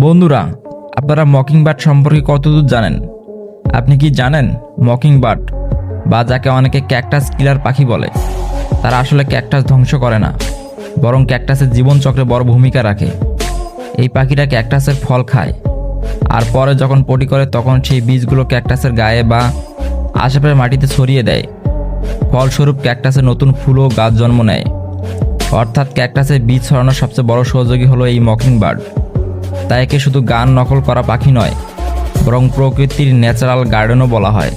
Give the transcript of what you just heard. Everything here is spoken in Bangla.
বন্ধুরা, আপনারা মকিংবার্ড সম্পর্কে কতদূর জানেন? আপনি কি জানেন মকিংবার্ড বা যাকে অনেকে ক্যাকটাস কিলার পাখি বলে, তারা আসলে ক্যাকটাস ধ্বংস করে না, বরং ক্যাকটাসের জীবনচক্রে বড় ভূমিকা রাখে। এই পাখিটা ক্যাকটাসের ফল খায়, আর পরে যখন পটি করে তখন সেই বীজগুলো ক্যাকটাসের গায়ে বা আশেপাশের মাটিতে ছড়িয়ে দেয়। ফলস্বরূপ ক্যাকটাসের নতুন ফুল ও গাছ জন্ম নেয়। অর্থাৎ ক্যাকটাসের বীজ ছড়ানোর সবচেয়ে বড় সহযোগী হলো এই মকিংবার্ড। তাই একে শুধু গান নকল করা পাখি নয়, বরং প্রকৃতির ন্যাচারাল গার্ডেনও বলা হয়।